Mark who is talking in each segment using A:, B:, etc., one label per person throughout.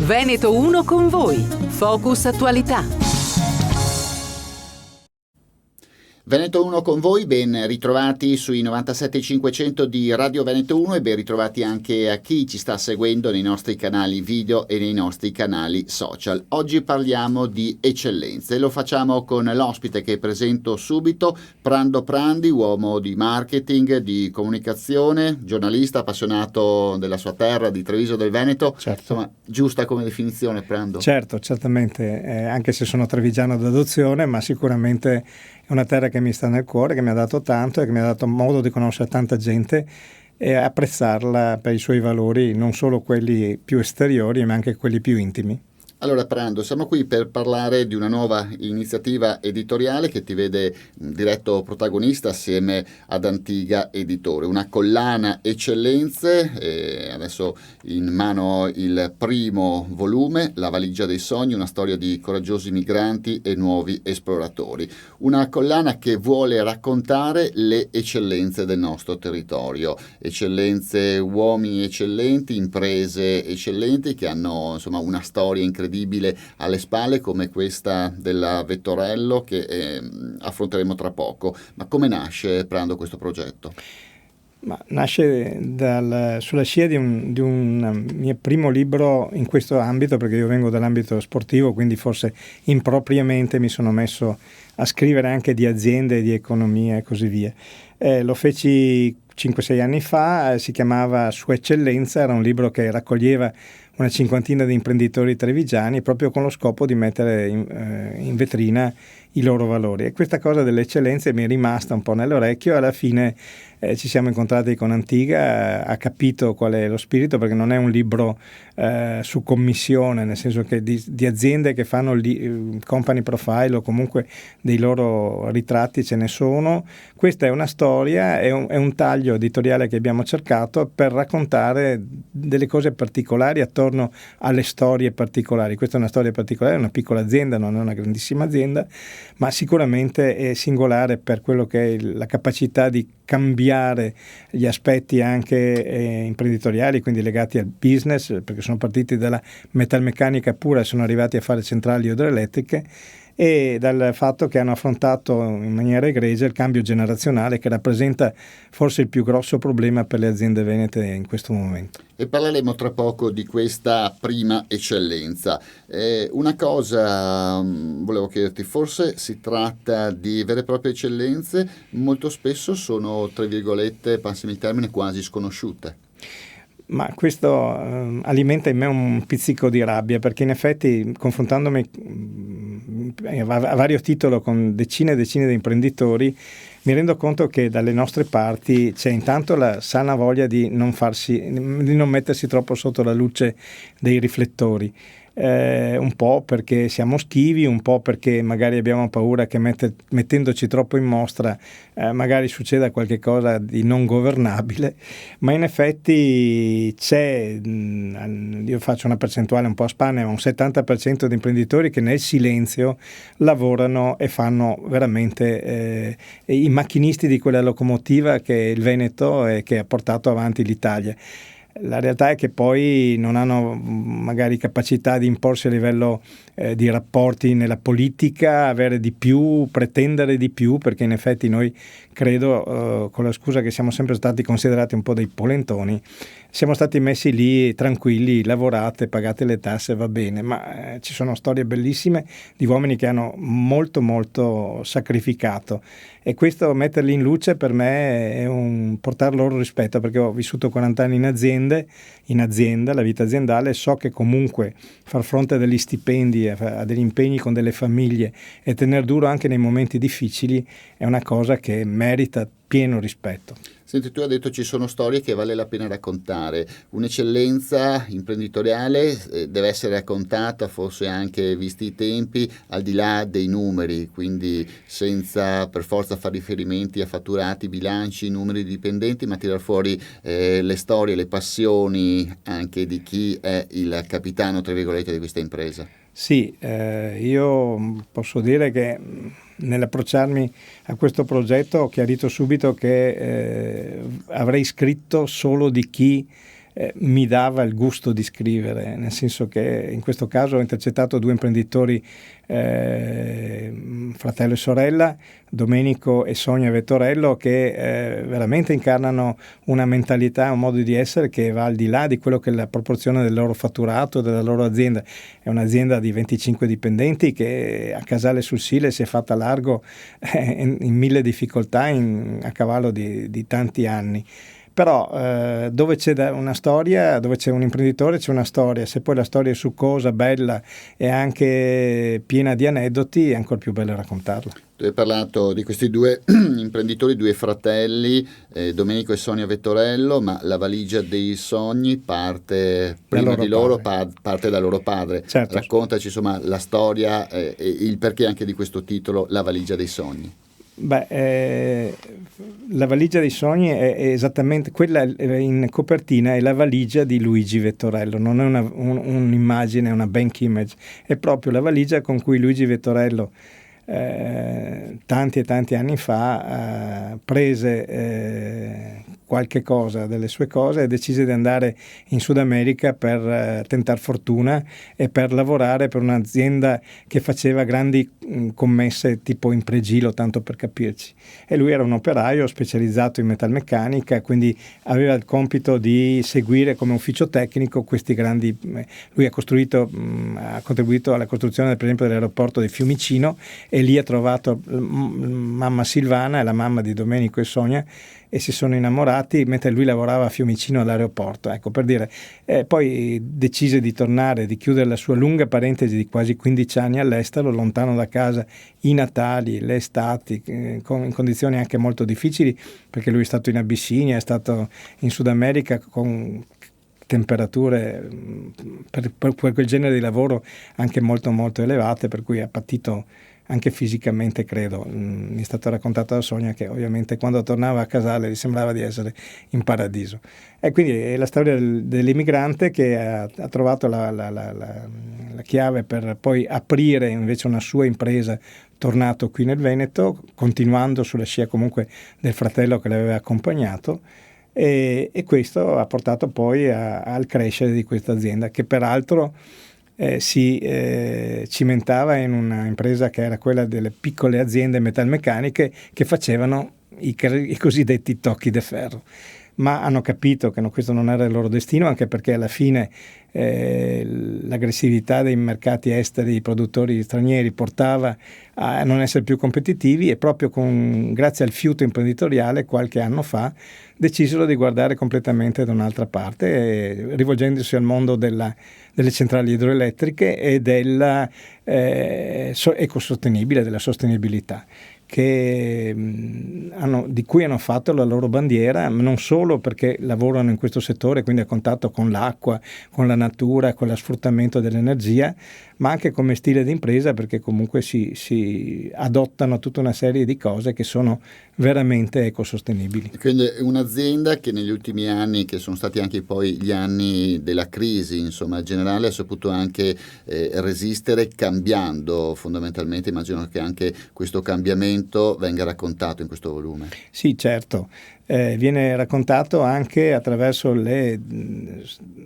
A: Veneto 1 con voi. Focus Attualità.
B: Veneto 1 con voi, ben ritrovati sui 97.500 di Radio Veneto 1 e ben ritrovati anche a chi ci sta seguendo nei nostri canali video e nei nostri canali social. Oggi parliamo di eccellenze e lo facciamo con l'ospite che presento subito, Prando Prandi, uomo di marketing, di comunicazione, giornalista appassionato della sua terra, di Treviso del Veneto.
C: Certo.
B: Insomma, giusta come definizione, Prando?
C: Certo, certamente, anche se sono trevigiano d'adozione, ma sicuramente è una terra che mi sta nel cuore, che mi ha dato tanto e che mi ha dato modo di conoscere tanta gente e apprezzarla per i suoi valori, non solo quelli più esteriori, ma anche quelli più intimi.
B: Allora Prando, siamo qui per parlare di una nuova iniziativa editoriale che ti vede diretto protagonista assieme ad Antiga Editore, una collana eccellenze, adesso in mano il primo volume, La valigia dei sogni, una storia di coraggiosi migranti e nuovi esploratori, una collana che vuole raccontare le eccellenze del nostro territorio, eccellenze, uomini eccellenti, imprese eccellenti che hanno insomma una storia incredibile alle spalle come questa della Vettorello che affronteremo tra poco. Ma come nasce, Prando, questo progetto?
C: Ma nasce sulla scia di un mio primo libro in questo ambito, perché io vengo dall'ambito sportivo, quindi forse impropriamente mi sono messo a scrivere anche di aziende, di economia e così via. Lo feci 5-6 anni fa, si chiamava Sua Eccellenza, era un libro che raccoglieva una cinquantina di imprenditori trevigiani proprio con lo scopo di mettere in vetrina i loro valori. E questa cosa delle eccellenze mi è rimasta un po' nell'orecchio e alla fine ci siamo incontrati con Antiga, ha capito qual è lo spirito, perché non è un libro su commissione, nel senso che di aziende che fanno company profile o comunque dei loro ritratti ce ne sono. Questa è una storia, è un taglio editoriale che abbiamo cercato per raccontare delle cose particolari attorno alle storie particolari. Questa è una storia particolare, è una piccola azienda, non è una grandissima azienda, ma sicuramente è singolare per quello che è la capacità di cambiare gli aspetti anche imprenditoriali, quindi legati al business, perché sono partiti dalla metalmeccanica pura e sono arrivati a fare centrali idroelettriche, e dal fatto che hanno affrontato in maniera egregia il cambio generazionale, che rappresenta forse il più grosso problema per le aziende venete in questo momento.
B: E parleremo tra poco di questa prima eccellenza. Una cosa volevo chiederti, forse si tratta di vere e proprie eccellenze, molto spesso sono, tra virgolette, passami il termine, quasi sconosciute.
C: Ma questo alimenta in me un pizzico di rabbia, perché in effetti, confrontandomi a vario titolo con decine e decine di imprenditori, mi rendo conto che dalle nostre parti c'è intanto la sana voglia di non mettersi troppo sotto la luce dei riflettori. Un po' perché siamo schivi, un po' perché magari abbiamo paura che mettendoci troppo in mostra magari succeda qualche cosa di non governabile, ma in effetti io faccio una percentuale un po' a spanne, ma un 70% di imprenditori che nel silenzio lavorano e fanno veramente i macchinisti di quella locomotiva che è il Veneto e che ha portato avanti l'Italia. La realtà è che poi non hanno magari capacità di imporsi a livello di rapporti nella politica, avere di più, pretendere di più, perché in effetti noi credo, con la scusa che siamo sempre stati considerati un po' dei polentoni, siamo stati messi lì tranquilli, lavorate, pagate le tasse, va bene, ma ci sono storie bellissime di uomini che hanno molto molto sacrificato, e questo metterli in luce per me è portar loro rispetto, perché ho vissuto 40 anni in azienda, la vita aziendale, so che comunque far fronte a degli stipendi, a degli impegni con delle famiglie e tener duro anche nei momenti difficili è una cosa che merita pieno rispetto.
B: Senti, tu hai detto ci sono storie che vale la pena raccontare. Un'eccellenza imprenditoriale deve essere raccontata, forse anche visti i tempi, al di là dei numeri, quindi senza per forza fare riferimenti a fatturati, bilanci, numeri di dipendenti, ma tirar fuori le storie, le passioni anche di chi è il capitano, tra virgolette, di questa impresa.
C: Sì, io posso dire che nell'approcciarmi a questo progetto ho chiarito subito che avrei scritto solo di chi mi dava il gusto di scrivere, nel senso che in questo caso ho intercettato due imprenditori, fratello e sorella, Domenico e Sonia Vettorello, che veramente incarnano una mentalità, un modo di essere che va al di là di quello che è la proporzione del loro fatturato, della loro azienda. È un'azienda di 25 dipendenti che a Casale sul Sile si è fatta largo in mille difficoltà a cavallo di tanti anni. Però dove c'è una storia, dove c'è un imprenditore c'è una storia, se poi la storia è succosa, bella e anche piena di aneddoti, è ancora più bello raccontarla.
B: Tu hai parlato di questi due imprenditori, due fratelli, Domenico e Sonia Vettorello, ma la valigia dei sogni parte prima di loro, parte da loro padre.
C: Certo.
B: Raccontaci insomma la storia e il perché anche di questo titolo, La valigia dei sogni.
C: Beh, la valigia dei sogni è esattamente quella in copertina, è la valigia di Luigi Vettorello, non è un'immagine, una bank image, è proprio la valigia con cui Luigi Vettorello tanti e tanti anni fa prese qualche cosa delle sue cose e decise di andare in Sud America per tentare fortuna e per lavorare per un'azienda che faceva grandi commesse tipo in pregilo, tanto per capirci. E lui era un operaio specializzato in metalmeccanica, quindi aveva il compito di seguire come ufficio tecnico questi grandi. Lui ha contribuito alla costruzione per esempio dell'aeroporto di Fiumicino, e lì ha trovato mamma Silvana e la mamma di Domenico e Sonia, e si sono innamorati mentre lui lavorava a Fiumicino all'aeroporto. Ecco, per dire, poi decise di tornare, di chiudere la sua lunga parentesi di quasi 15 anni all'estero, lontano da casa, i Natali, le estati, in condizioni anche molto difficili, perché lui è stato in Abissinia, è stato in Sud America con temperature per quel genere di lavoro anche molto molto elevate, per cui ha patito anche fisicamente, credo. Mi è stato raccontato da Sonia che ovviamente quando tornava a Casale gli sembrava di essere in paradiso. E quindi è la storia dell'immigrante che ha trovato la chiave per poi aprire invece una sua impresa, tornato qui nel Veneto, continuando sulla scia comunque del fratello che l'aveva accompagnato, e questo ha portato poi al crescere di questa azienda, che peraltro si cimentava in una impresa che era quella delle piccole aziende metalmeccaniche che facevano i cosiddetti tocchi de ferro, ma hanno capito che questo non era il loro destino, anche perché alla fine l'aggressività dei mercati esteri, i produttori stranieri, portava a non essere più competitivi, e proprio grazie al fiuto imprenditoriale qualche anno fa decisero di guardare completamente da un'altra parte, rivolgendosi al mondo delle centrali idroelettriche e della ecosostenibile, della sostenibilità, di cui hanno fatto la loro bandiera, non solo perché lavorano in questo settore, quindi a contatto con l'acqua, con la natura, con lo sfruttamento dell'energia, ma anche come stile di impresa, perché comunque si adottano tutta una serie di cose che sono veramente ecosostenibili.
B: Quindi è un'azienda che negli ultimi anni, che sono stati anche poi gli anni della crisi, insomma, generale, ha saputo anche resistere cambiando fondamentalmente. Immagino che anche questo cambiamento venga raccontato in questo volume.
C: Sì, certo. Viene raccontato anche attraverso le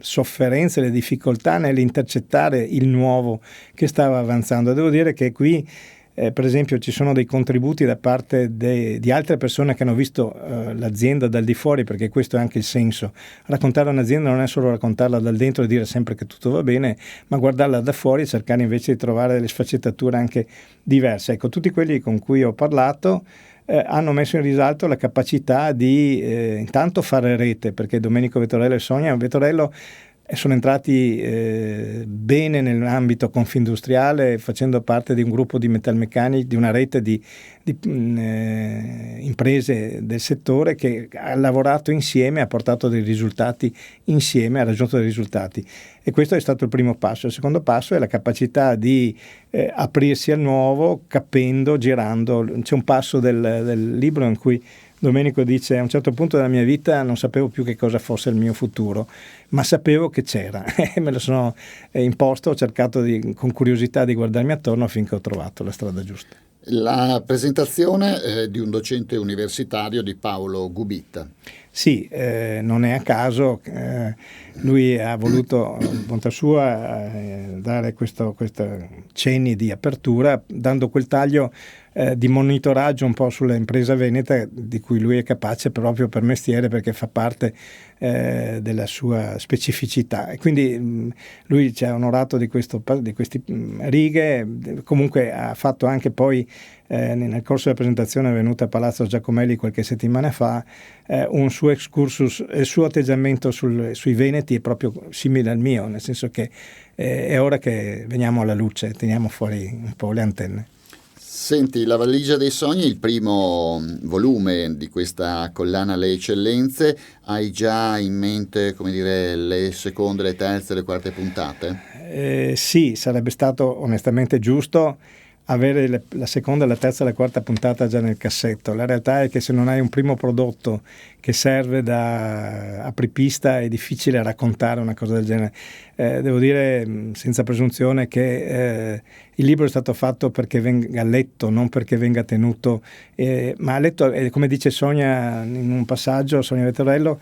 C: sofferenze, le difficoltà nell'intercettare il nuovo che stava avanzando. Devo dire che qui per esempio ci sono dei contributi da parte di altre persone che hanno visto l'azienda dal di fuori, perché questo è anche il senso. Raccontare un'azienda non è solo raccontarla dal dentro e dire sempre che tutto va bene, ma guardarla da fuori e cercare invece di trovare delle sfaccettature anche diverse. Ecco, tutti quelli con cui ho parlato hanno messo in risalto la capacità di intanto fare rete, perché Domenico Vettorello e Sonia Vettorello sono entrati bene nell'ambito confindustriale, facendo parte di un gruppo di metalmeccanici, di una rete di imprese del settore che ha lavorato insieme, ha portato dei risultati insieme, ha raggiunto dei risultati. E questo è stato il primo passo. Il secondo passo è la capacità di aprirsi al nuovo, capendo, girando. C'è un passo del libro in cui Domenico dice: a un certo punto della mia vita non sapevo più che cosa fosse il mio futuro, ma sapevo che c'era e me lo sono imposto, ho cercato con curiosità di guardarmi attorno finché ho trovato la strada giusta.
B: La presentazione di un docente universitario, di Paolo Gubitta.
C: Sì, non è a caso, lui ha voluto, bontà sua, dare questi cenni di apertura, dando quel taglio di monitoraggio un po' sull'impresa veneta, di cui lui è capace proprio per mestiere, perché fa parte della sua specificità, e quindi lui ci ha onorato di queste righe. Comunque ha fatto anche poi nel corso della presentazione venuta a Palazzo Giacomelli qualche settimana fa un suo excursus, il suo atteggiamento sui veneti è proprio simile al mio, nel senso che è ora che veniamo alla luce, teniamo fuori un po' le antenne.
B: Senti, La valigia dei sogni, il primo volume di questa collana alle eccellenze, hai già in mente, come dire, le seconde, le terze, le quarte puntate?
C: Sì, sarebbe stato onestamente giusto avere la seconda, la terza e la quarta puntata già nel cassetto. La realtà è che se non hai un primo prodotto che serve da apripista è difficile raccontare una cosa del genere. Devo dire senza presunzione che il libro è stato fatto perché venga letto, non perché venga tenuto, ma letto, come dice Sonia in un passaggio, Sonia Vettorello,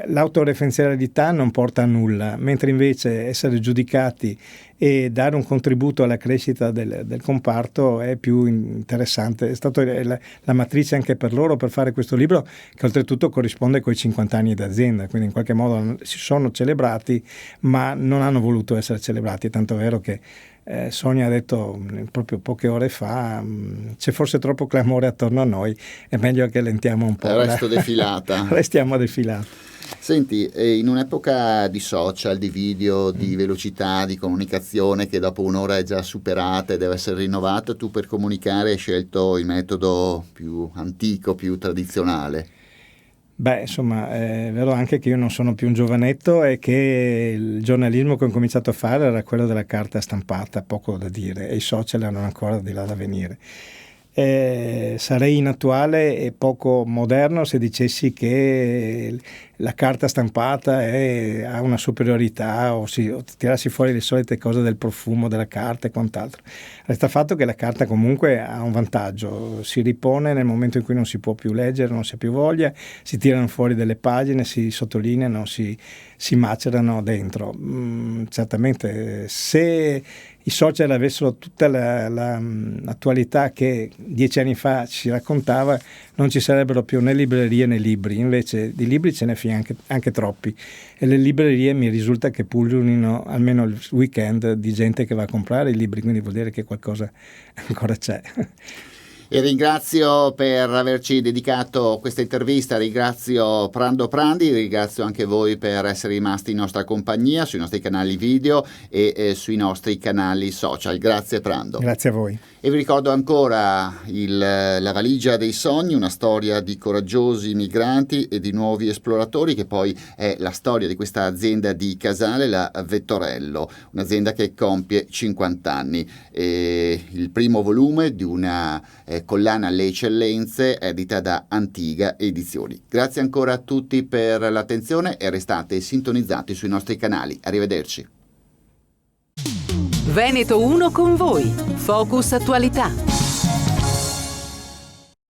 C: l'autoreferenzialità non porta a nulla, mentre invece essere giudicati e dare un contributo alla crescita del comparto è più interessante. È stata la matrice anche per loro per fare questo libro, che oltretutto corrisponde coi 50 anni d'azienda, quindi in qualche modo si sono celebrati, ma non hanno voluto essere celebrati, tanto è vero che Sonia ha detto proprio poche ore fa, c'è forse troppo clamore attorno a noi, è meglio che lentiamo un po'.
B: Resto defilata.
C: Restiamo defilati.
B: Senti, in un'epoca di social, di video, di velocità, di comunicazione che dopo un'ora è già superata e deve essere rinnovata, tu per comunicare hai scelto il metodo più antico, più tradizionale.
C: Beh, insomma, è vero anche che io non sono più un giovanetto e che il giornalismo che ho cominciato a fare era quello della carta stampata, poco da dire, e i social erano ancora di là da venire. Sarei inattuale e poco moderno se dicessi che la carta stampata ha una superiorità o tirarsi fuori le solite cose del profumo della carta e quant'altro. Resta fatto che la carta comunque ha un vantaggio, si ripone nel momento in cui non si può più leggere, non si ha più voglia, si tirano fuori delle pagine, si sottolineano, si macerano dentro. Certamente se i social avessero tutta l'attualità che 10 anni fa si raccontava, non ci sarebbero più né librerie né libri, invece di libri ce ne finiscono anche troppi, e le librerie mi risulta che pullulino almeno il weekend di gente che va a comprare i libri, quindi vuol dire che qualcosa ancora c'è.
B: E ringrazio per averci dedicato questa intervista, ringrazio Prando Prandi, ringrazio anche voi per essere rimasti in nostra compagnia sui nostri canali video e sui nostri canali social. Grazie Prando.
C: Grazie a voi.
B: E vi ricordo ancora La valigia dei sogni, una storia di coraggiosi migranti e di nuovi esploratori, che poi è la storia di questa azienda di Casale, la Vettorello, un'azienda che compie 50 anni. Il primo volume di una collana alle eccellenze edita da Antiga Edizioni. Grazie ancora a tutti per l'attenzione e restate sintonizzati sui nostri canali. Arrivederci.
A: Veneto 1 con voi. Focus Attualità.